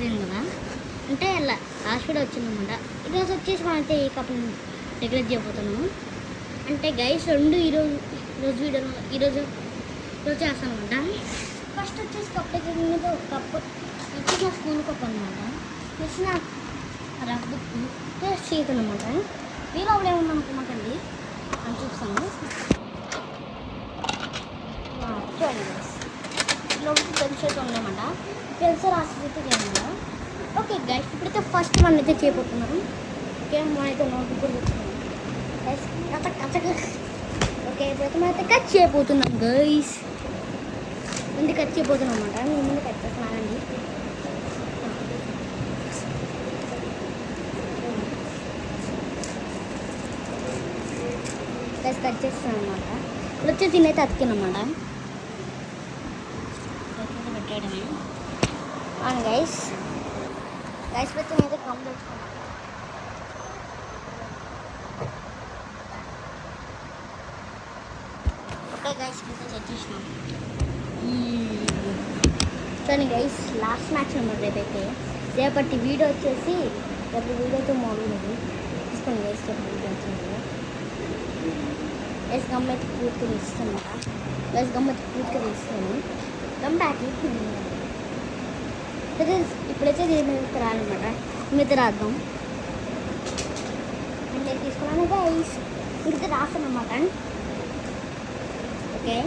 అయిపోయింది కదా, అంటే లాస్ట్ వీడియో వచ్చిందన్నమాట. ఈరోజు వచ్చేసి మనమైతే ఈ కప్ని డెకరేట్ చేయబోతున్నాము. అంటే గైస్ రెండు ఈరోజు వీడియో ఈరోజు చేస్తాను అనమాట. ఫస్ట్ వచ్చేసి కప్ డెకరేట్ కప్ వచ్చేసి నా స్కూల్ కప్ అనమాట. వచ్చి నా రఫ్ బుక్ చేతులు అనమాట. మీరు అప్పుడు ఏమన్నా అనుకోమాకండి అని చూస్తాను. చూడండి గైస్, లోపల పెన్స్ అయితే ఉన్నాయన్నమాట. పెన్స్ రాసి అయితే చేయమన్నమాట. ఓకే గైస్, ఇప్పుడైతే ఫస్ట్ మనం అయితే చేయబోతున్నాం. ఓకే, మనమైతే నోట్బుక్ కూడా పెట్టుకున్నాం గైస్. ఓకే, ఇప్పుడైతే మనమైతే కట్ చేయబోతున్నాం గైస్. ముందు కట్ చేయబోతున్నాం అన్నమాట. నేను ముందు కట్ చేస్తున్నానండి. గైస్ కట్ చేస్తాను అనమాట. ఇప్పుడు వచ్చేసి దీన్నైతే అతికినమాట పెట్టేయడమే. అవును గైస్, పెట్టి నేనైతే గమ్ తెచ్చుకున్నాను. ఓకే గైస్, అయితే తెచ్చేసినాం. చూడండి గైస్, లాస్ట్ మ్యాచ్ అనమాట రేపైతే. రేపటి వీడియో వచ్చేసి రేపు వీడియోతో మొదలు తీసుకోండి గైస్. వీడియో వచ్చింది గైస్, గమ్ అయితే పూర్తిగా ఇస్తాను గైస్. గమ్ అయితే పూర్తిగా ఇస్తాను. గమ్ ప్యాకెట్ ఇప్పుడైతే దీని మీద రాదనమాట. మీద రాద్దాం అంటే తీసుకున్నాను గైస్. ఇంకైతే రాస్తాను అనమాట. ఓకే,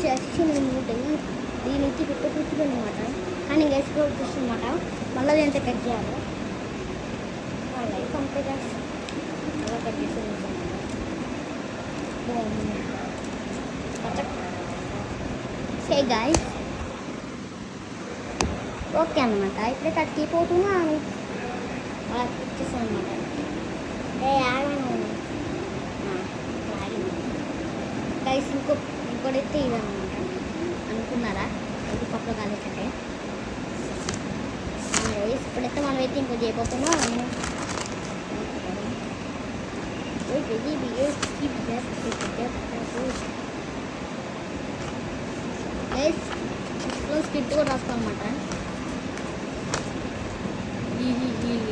చేసి నేను దీని నుంచి కూర్చుని అనమాట. కానీ గైస్ కూడా వచ్చేస్తుంది అనమాట. మళ్ళీ ఎంత కట్ చేయాలి లైఫ్ అంతే గైస్. అలా కట్ చేసేది సే గైస్. ఓకే అనమాట. ఇప్పుడే కట్టిపోతున్నాను. అలా వచ్చేసాను అనమాట. గైస్ ఇంకోటైతే ఇదన్నమాట. అనుకున్నారా ఇది పప్పులో కాలేకంటే. ఇప్పుడైతే మనమైతే ఇంకో చేయబోతున్నాం. స్క్రిప్ట్ కూడా రాసుకోవాలన్నమాట.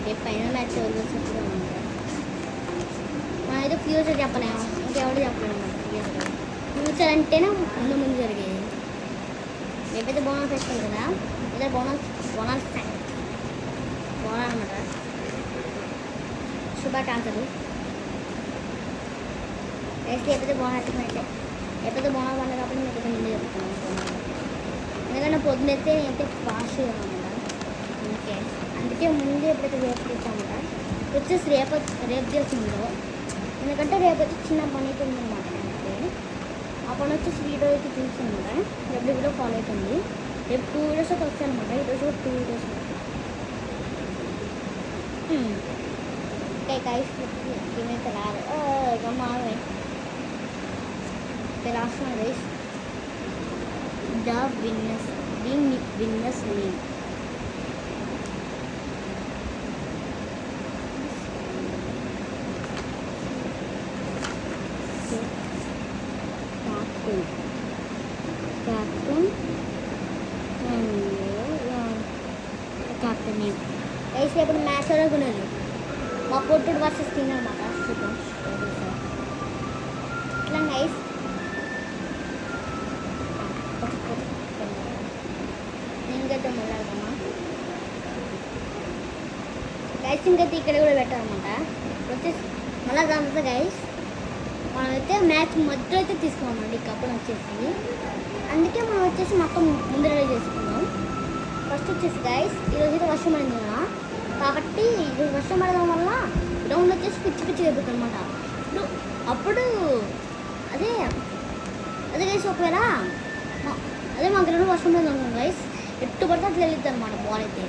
రేపు ఫైనల్ మ్యాచ్ వదిలేసినప్పుడు అనమాట. మనమైతే ఫ్యూచర్ చెప్పలేము, ఇంకెవరు చెప్పలేము అన్నమాట. ఫ్యూచర్ అంటేనే ముందు జరిగేది. రేపైతే బోనస్ వేస్తాం కదా, లేదా బోనస్ అనమాట. శుభాకాంక్షలు. వేస్తే ఎప్పుడైతే బోనస్ అయితే ఎప్పుడైతే బోనస్ పండుగ కాబట్టి నేను ముందు చెప్తున్నాను. ఎందుకంటే పొద్దునైతే నేనైతే ఫాస్ట్గా అనమాట. అందుకే ముందు ఎప్పుడైతే రేపు తీస్తామన్నమాట. వచ్చేసి రేపు చేస్తుందో, ఎందుకంటే రేపు వచ్చి చిన్న పని అయితే ఉందన్నమాట. ఆ పని వచ్చేసి వీడియో అయితే చూస్తుందన్నమాట. రేపు వీడియో ఫాలో అవుతుంది. రేపు 2 వీడియోస్ అయితే వస్తాయన్నమాట. ఈరోజు కూడా 2 వీడియోస్ ఓకే గైస్. దీనైతే రాదు గమ్మావే రాస్తున్నాను guys. The winners name. Captain name guys. ఇప్పుడు మ్యాచ్ అనుకున్నాను. మా పొట్టుడు వర్సెస్ తిన్నమాట. ఇట్లా గైస్. ఇంకైతే మొదలెడతామా గైస్. ఇంకైతే ఇక్కడ కూడా పెట్టాలన్నమాట. వచ్చేసి మళ్ళీ దాంతో గైస్ మనమైతే మ్యాచ్ మధ్యలో అయితే తీసుకున్నామండి ఈ కప్పును వచ్చేసి. అందుకే మనం వచ్చేసి మొత్తం ముందు రెడీ చేసుకున్నాం. ఫస్ట్ వచ్చేసి గైస్ ఈరోజు అయితే వర్షం పడింది కదా, కాబట్టి ఈరోజు వర్షం పడడం వల్ల గ్రౌండ్ వచ్చేసి పిచ్చి అయిపోతుంది అనమాట. అప్పుడు అదే గైస్ ఒకవేళ అదే మా గ్రౌండ్ వర్షం పడింది అనుకోండి గైస్, ఎట్టు పడితే అట్లా వెళ్ళిద్ది అనమాట బాల్ అయితే.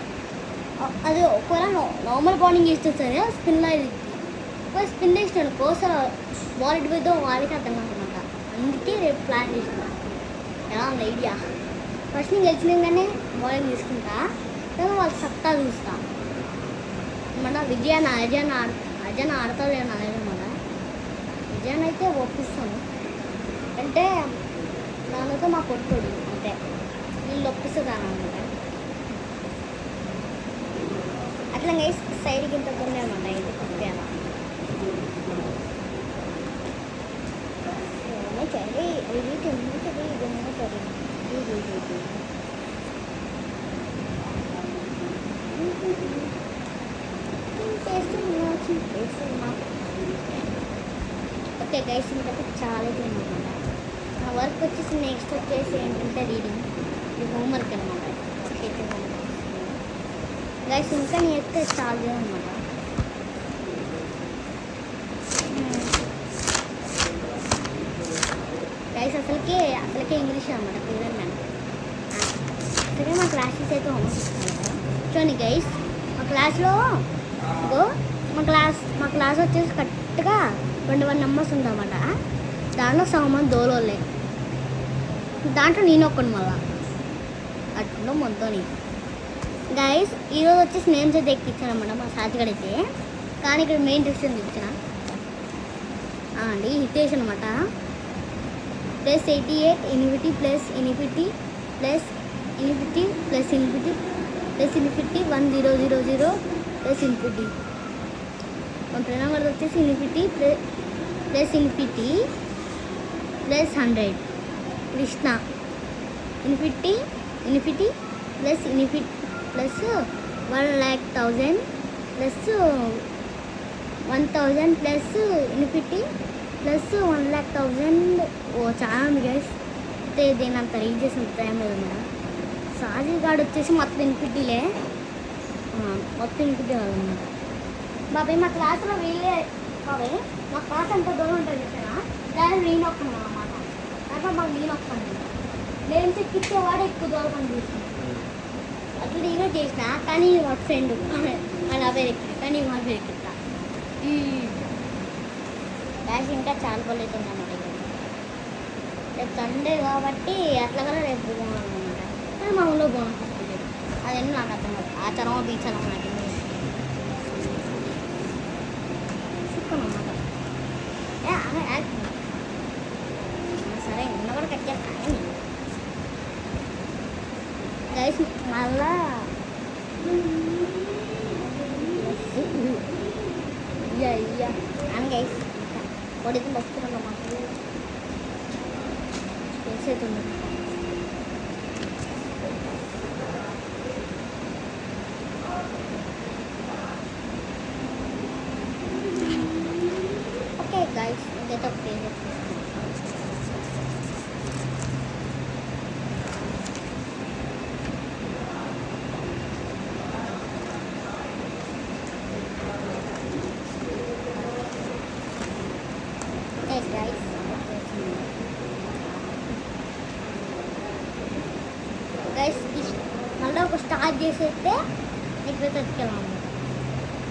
అది ఒకవేళ నార్మల్ బౌలింగ్ చేస్తే సరే స్పిన్ ఇది ఒకవేళ స్పిన్ వేసినాడు కోసం బాల్ ఇటు పోయిద్దో వాళ్ళకి అర్థం కాదన్నమాట. అందుకే రేపు ప్లాన్ చేసిన ఎలా ఉంది ఐడియా. ఫస్ట్ నేను గెలిచినాగానే బౌలింగ్ తీసుకుంటా, కానీ వాళ్ళ సత్తా చూస్తా మన విజయాన్ని అజయాన్ని ఆడతాడు అనేది మన విజయాన్ని అయితే ఒప్పిస్తాను. అంటే నాన్నతో మా కొట్టుడు అంటే వీళ్ళు ఒప్పిస్తుందాను అనమాట. అట్లా సైడ్కి ఇంత కొన్ని అనమాట ఇది కొట్టేలా చలి ఇది తిన్న చలి ఇది చలి ఓకే గైస్ ఇంకైతే చాలా తిన్నమాట. నా వర్క్ వచ్చేసి నెక్స్ట్ వచ్చేసి ఏంటంటే రీడింగ్, ఇది హోంవర్క్ అనమాట. గైస్ ఇంకా నేనైతే చాలా అనమాట. గైస్ అసలుకే ఇంగ్లీష్ అనమాట క్లియర్ మ్యాన్. అసలుకే మా క్లాసెస్ అయితే హోంవర్క్ ఇస్తాను కదా. చూడండి గైస్ మా క్లాస్లో మా క్లాస్ వచ్చేసి కరెక్ట్గా 21 నెంబర్స్ ఉందన్నమాట. దాంట్లో సగం దోలోలే, దాంట్లో నేను ఒక్కను మళ్ళా అట్లా మొత్తం. గైస్ ఈరోజు వచ్చేసి నేమ్స్ అయితే ఎక్కించానమాట మా సాతిగడ అయితే. కానీ ఇక్కడ మెయిన్ డిసిషన్ ఇచ్చిన అండి హితేష్ అనమాట. +88 infinity plus infinity plus infinity plus infinity plus infinity 1000 plus infinity. మా ఫ్రెండ్ నెంబర్ వచ్చేసి infinity plus infinity plus 100. Krishna infinity plus infinity plus 1,00,000 plus 1,000 plus infinity plus 1,00,000. ఓ చాలా ఉంది గైస్. అయితే దీని అంత రీడ్ చేసిన టైం లేదు మేడం. సాజీ గార్డ్ వచ్చేసి మొత్తం ఇన్ఫినిటీలే, మొత్తం ఇన్ఫినిటీ కాదన్నమాట. బాబాయ్ మా క్లాస్లో వీళ్ళే బాబాయ్, మా క్లాస్ ఎంత దూరం ఉంటుంది చూసారా, దాన్ని నేను ఒక్కను అన్నమాట. దాంట్లో మాకు నేను ఒక్కను నేను చెక్కిచ్చేవాడు ఎక్కువ దూరం పనిచేసింది. అట్లా నేనే చేసిన, కానీ మా ఫ్రెండ్ నా పేరు ఎక్కింది, కానీ మా పేరు ఎక్కిస్తా. గ్యాస్ ఇంకా చాలా పళ్ళు అవుతుంది అన్నమాట. రేపు సండే కాబట్టి అట్లా కూడా రేపు పోవాలన్నమాట. కానీ మా ఊళ్ళో బోనస్ వస్తుంది, అదేంటి నాకు అర్థం కాదు. ఆచారమో బీచారమో నాకు అన్నమాట. సరే ఉన్న కూడా కట్ చేస్తాను గైస్. మళ్ళా అని గైస్ పొడికి వస్తున్నాం మాకు స్పేస్ అవుతుంది. ఓకే గైస్ ఇంకైతే ఒక పేజ్ గైస్ మళ్ళీ ఒక స్టార్ట్ చేసేస్తే నీకు తెచ్చుకెళ్ళాము.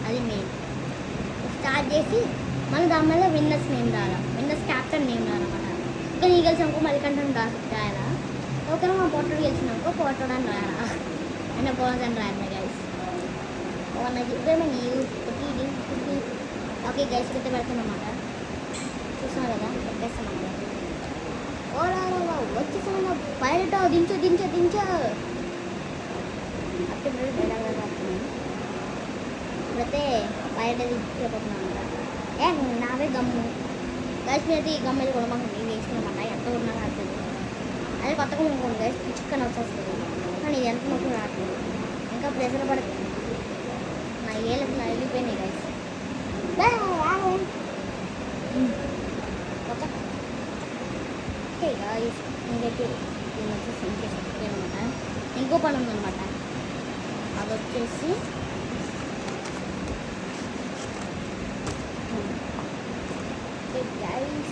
అది మెయిన్ స్టార్ట్ చేసి మళ్ళీ దాని మీద విన్నర్స్ నేమ్ రాయాలి, విన్నర్స్ క్యాప్టెన్ నేమ్ రాయాలన్నమాట. ఇంకా నీ గెలిచినాకో మళ్ళీకంటే రాయాలా, ఓకేనా మా పొట్టడు గెలిచినాకో పొట్టడు అని రాయాలా, అయినా బోనస్ అని రాయాలి గైస్. నాకు చెప్పేమో ఓకే గైస్ అయితే పెడతానమాట. చూసాను కదా పెట్టేస్తాను. ఓ వచ్చేసాను పైలట్ దించు అప్పుడు ఇప్పుడైతే బయట దించిపోతున్నాను అనమాట. నావే గమ్ము గైస్ మీద ఈ గమ్మ కూడా మాకు నేను వేసుకున్నామాట. ఎంత ఉన్నా రాట్లేదు, అదే కొత్తగా ఇంకోండి గైస్ పిచ్చుకొని వచ్చేస్తుంది. కానీ ఇది ఎంత మొత్తం రావట్లేదు, ఇంకా ప్రెషర్ పడుతుంది. నా ఏళ్ళకి నా వెళ్ళిపోయినాయి గైస్. ఓకే గైస్ ఇంకైతే దీని వచ్చేసి ఇంకే అనమాట. ఇంకో పని ఉందన్నమాట, అది వచ్చేసి గైస్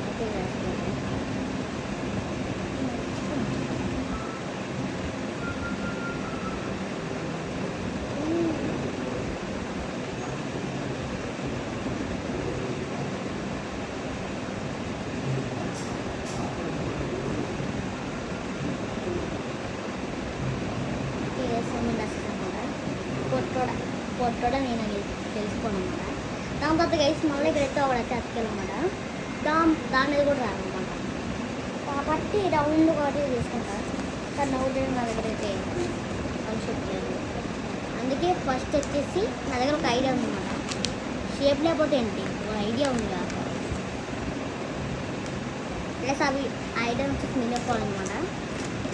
ఓకే కొట్టడం నేను తెలుసుకోను అనమాట. దాని తర్వాత గైస్ మళ్ళీ ఇక్కడైతే ఒకడైతే అతికెళ్ళమాట. దాని మీద కూడా రాదనమాట. పట్టి రౌండ్ ఒకటి తీసుకుంటారు. కానీ నవ్వు నా దగ్గర అయితే అవసరం లేదు. అందుకే ఫస్ట్ వచ్చేసి నా దగ్గర ఒక ఐడియా ఉందన్నమాట. షేప్ లేకపోతే ఏంటి, ఒక ఐడియా ఉంది కదా. ప్లస్ అవి ఐడియా వచ్చేసి మిగిలిపోవాలన్నమాట.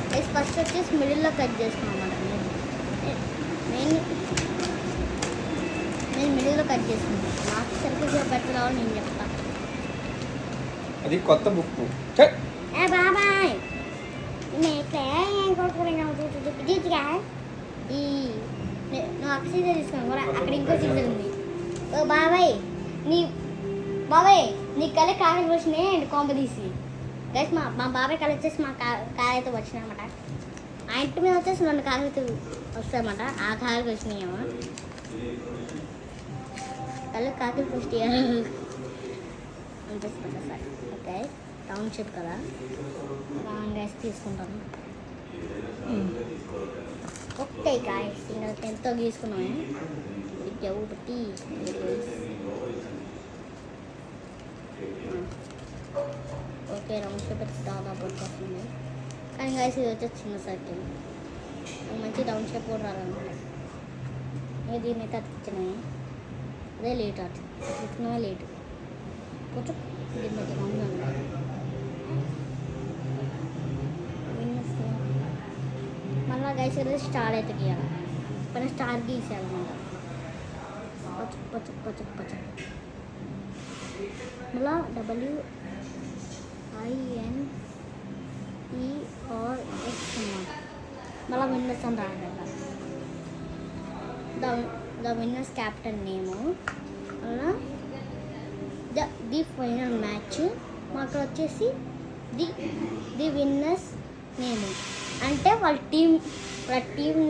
ప్లస్ ఫస్ట్ వచ్చేసి మిడిల్లో కట్ చేసుకున్నాం అన్నమాట. నేను మిడిల్లో కట్ చేసుకున్నాను. నాకు సరిగ్గా పెట్టరావు నేను చెప్తాను. అది కొత్త బుక్. బాబాయ్ నువ్వు అక్షయ తీసుకున్నావు కూడా అక్కడ ఇంకో సీజన్ ఉంది. ఓ బాబాయ్ నీ కళ కాయలు వచ్చినాయి అండ్ కాంపదీసి గైస్. మా బాబాయ్ కళ వచ్చేసి మా కాయలతో వచ్చినాయి అన్నమాట. ఆ ఇంటి మీద వచ్చేసి 2 కాయలతో వస్తాయన్నమాట. ఆ కాయలు వచ్చినాయేమో కళ్ళు కాకులు ఫస్ట్ అనిపిస్తుంది సార్. ఓకే రౌండ్ షేప్ కదా, రౌండ్ గైస్ తీసుకుంటాను. ఓకే గాయస్ ఇంకా 10తో గీసుకున్నాము. ఇది ఒకటి ఓకే రౌండ్ షేప్ అయితే దాదాపు వస్తుంది. కానీ గైస్ ఇది వచ్చేసి చిన్న సర్కిల్. మంచి రౌండ్ షేప్ కూడా రాదన్నమాట. దీన్ని అయితే అతికిచ్చినాయి. అదే లేట్ అతికిచ్చినవే లేట్ కొంచెం దీన్ని అయితే రౌండ్ మళ్ళీ గైస్ అయితే స్టార్ అయితే గీయాలి. పైన స్టార్ గీసేయాలన్నమాట. పచ్చ మళ్ళీ WINERS అన్నమాట. మళ్ళీ విన్నర్స్ అని రాయాలి. ద విన్నర్స్ క్యాప్టెన్ నేము, అలా ది ఫైనల్ మ్యాచ్. మాకు వచ్చేసి ది విన్నర్స్ నేము అంటే వాళ్ళ టీం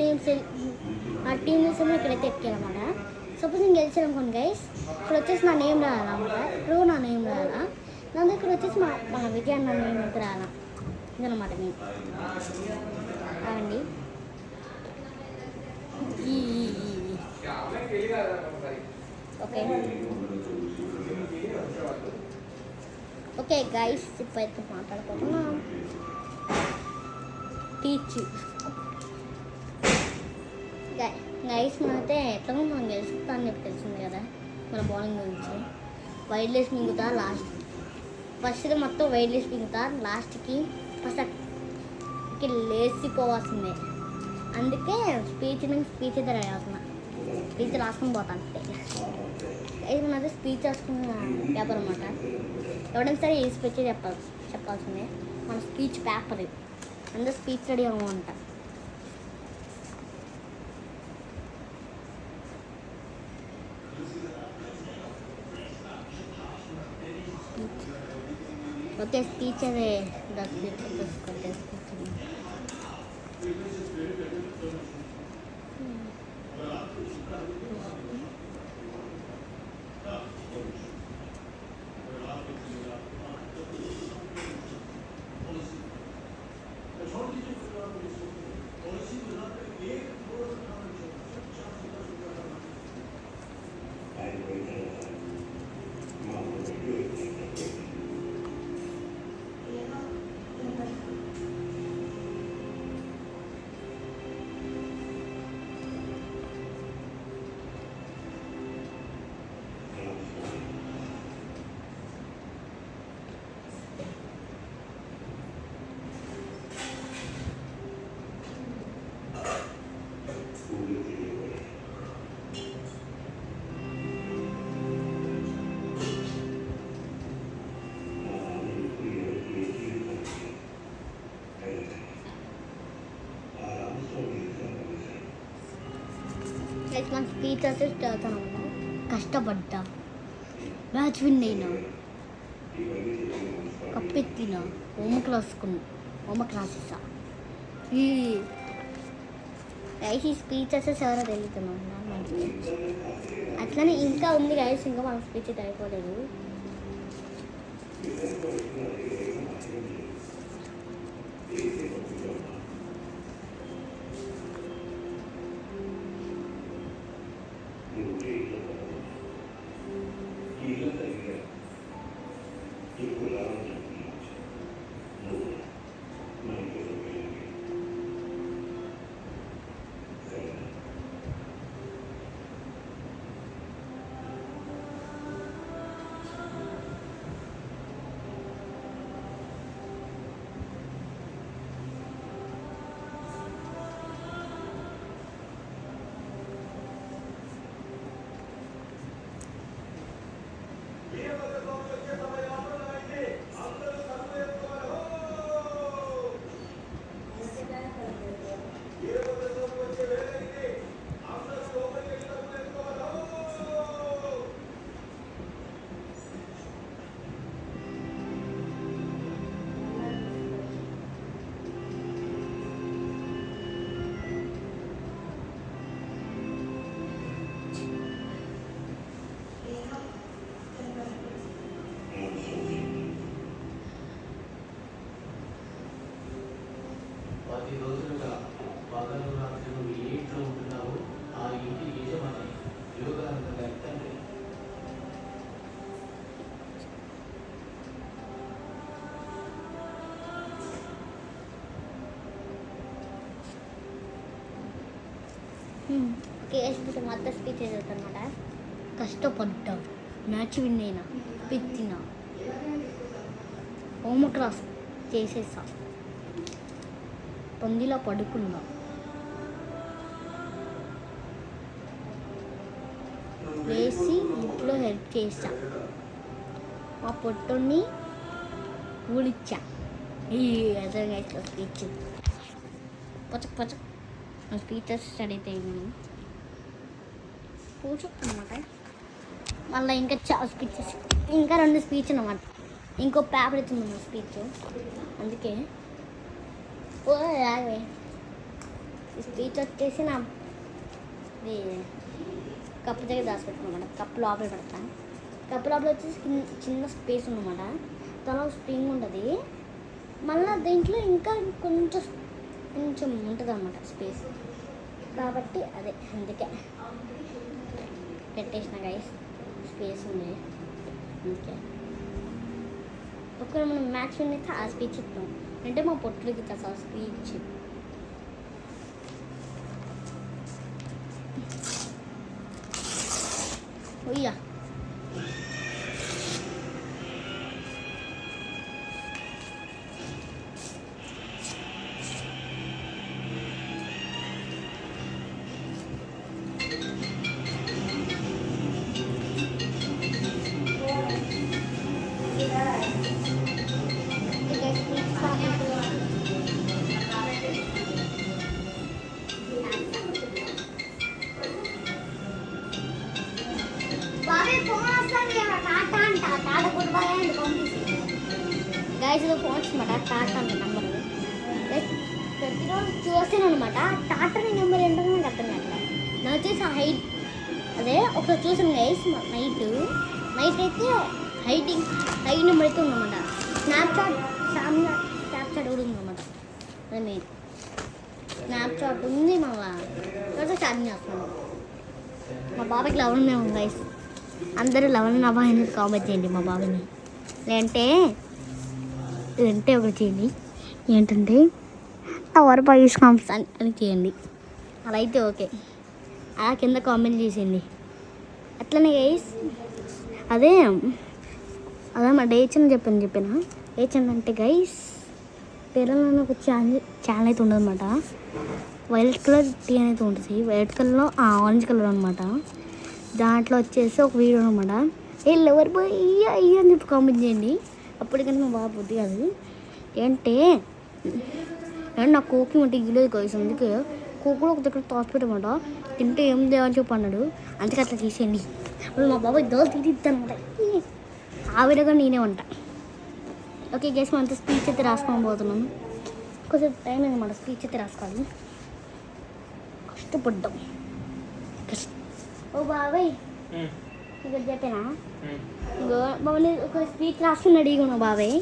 నేమ్స్ ఇక్కడైతే ఎక్కారన్నమాట. సపోజ్ నేను గెలిచాను అనుకోండి గైస్, ఇక్కడ వచ్చేసి నా నేమ్ రాయాలన్నమాట. ఇప్పుడు నా నేమ్ రాయాలా, నా దగ్గర వచ్చేసి మన విజయ్ అన్న నేమ్ అయితే రాయాలా. ఇదన్నమాట నేను రావండి. ఓకే గైస్ ఇప్పుడైతే మాట్లాడుకుంటున్నాం. టీచ్ గైస్ అయితే ఎట్లా మనం గెలుస్తాను చెప్పి తెలిసింది కదా మన బౌలింగ్ గురించి. వైడ్లెస్ మింగుతా ఫస్ట్ మొత్తం వైడ్లెస్ మింగుతా, లాస్ట్కి ఫస్ట్ లేచిపోవాల్సిందే. అందుకే స్పీచ్ అయితే రాయాల్సిన స్పీచ్ రాసుకుని పోతాను అంతే. అయితే మనది స్పీచ్ రాసుకున్న పేపర్ అన్నమాట. ఎవరైనా సరే ఏ స్పీచ్ చెప్పాల్సిందే. మన స్పీచ్ పేపర్ అందరూ స్పీచ్ రెడీ అవ్వమంట. ఓకే స్పీచ్ అదే మన స్పీచ్ అయితే చదువుతాను. కష్టపడ్డా, మ్యాచ్ విన్ అయినా, కప్పెత్తిన, హోంవర్క్ రాసేసా. ఈ స్పీచ్ అయితే చాలా తెలుగుతున్నాం మంచిగా. అట్లనే ఇంకా ఉంది గైస్, ఇంకా మన స్పీచ్ అయితే అయిపోలేదు. ఓకే ఇప్పుడు మొత్తం స్పీచ్ చదువుతానమాట. కష్టపడ్డా, మ్యాచ్ విన్ అయినా, పెట్టిన హోంవర్క్ రాస్ చేసేసా, పందిలా పడుకున్నా, వేసి ఇంట్లో హెల్ప్ చేసా, మా పొట్టుని ఊడిచ్చా. ఈ అదే స్పీచ్ పచ్చక్ పచ్చక్ స్పీచెస్ స్టడీ చేయను కూర్చోన్నమాట. మళ్ళీ ఇంకా చాలా స్పీచెస్, ఇంకా 2 స్పీచ్ అన్నమాట. ఇంకో పేపర్ ఇచ్చింది స్పీచ్, అందుకే ఓ రావే. ఈ స్పీచ్ వచ్చేసి నా ఇది కప్పు దగ్గర దాచిపెట్టుకున్నమాట. కప్పు లోపల పెడతాను. కప్పు లోపల వచ్చేసి చిన్న స్పేస్ ఉన్నమాట. తర్వాత స్ప్రింగ్ ఉంటుంది. మళ్ళీ దీంట్లో ఇంకా కొంచెం ఉంటుంది అన్నమాట స్పేస్. కాబట్టి అదే అందుకే పెట్టేసిన గైస్, స్పేస్ ఉంది అందుకే. ఒకవేళ మనం మ్యాచ్ అయితే ఆ స్పీచ్ ఇస్తాం, అంటే మా పొట్టులకి అసలు స్పీచ్. ఉయ్యా గైస్ ఇది ఫోన్ అనమాట. టాటా అంత నెంబర్ ప్రతిరోజు చూస్తాను అనమాట. టాటా నెంబర్ ఏంటో నాకు అర్థం కావట్లేదు. నా వచ్చేసి హైట్ అదే ఒకసారి చూసాను గైస్. నైట్ అయితే హైట్ నెంబర్ అయితే ఉందన్నమాట. స్నాప్చాట్ కూడా ఉందన్నమాట. అదే మెయిన్ స్నాప్చాట్ ఉంది. మళ్ళా చాటింగ్ చేస్తున్నాను. మా బాబాయ్కి 11 మేము గైస్. అందరూ 11 నా బాయ్ అనేది కామెంట్ చేయండి మా బాబాయ్ని. లేదంటే ఒకటి చేయండి, ఏంటంటే టవర్ బాయ్స్ కాంప్స్ అని చేయండి. అలా అయితే ఓకే. అలా కింద కామెంట్ చేసేయండి. అట్లనే గైస్ అదే మా డేచన్ చెప్పిన డేచన్ అంటే గైస్ పేర్లలో ఒక ఛానల్ అయితే ఉండదు అనమాట. వైలెట్ కలర్ టీ అనేది ఉంటుంది. వైలెట్ కలర్లో ఆరెంజ్ కలర్ అనమాట. దాంట్లో వచ్చేసి ఒక వీడియో అనమాట. ఎవరు పోయి అయ్యి అని చెప్పి కామెంట్ చేయండి. అప్పటికంటే మా బాబు బుద్ధి కాదు. ఏంటంటే నా కోకి ఉంటే ఇవ్వలేదు గైస్. అందుకే కోకులో ఒక దగ్గర తాసి పెట్టమాట. తింటే ఏం దేవని చెప్పి అన్నాడు. అందుకే అట్లా తీసేయండి. ఇప్పుడు మా బాబాయ్ దోలు తీద్దానమాట. ఆ వీడియోగా నేనే ఉంటా. ఓకే గైస్, మనతో స్పీచ్ అయితే రాసుకొని పోతున్నాను. కొంచెం టైం అన్నమాట. స్పీచ్ అయితే రాసుకోవాలి. కష్టపడ్డాం. ఓ బాబాయ్ ఇక్కడ చెప్పానా ఇంకో బాబాయ్ ఒక స్పీచ్ రాసుకున్నాడు. ఇగో బాబాయ్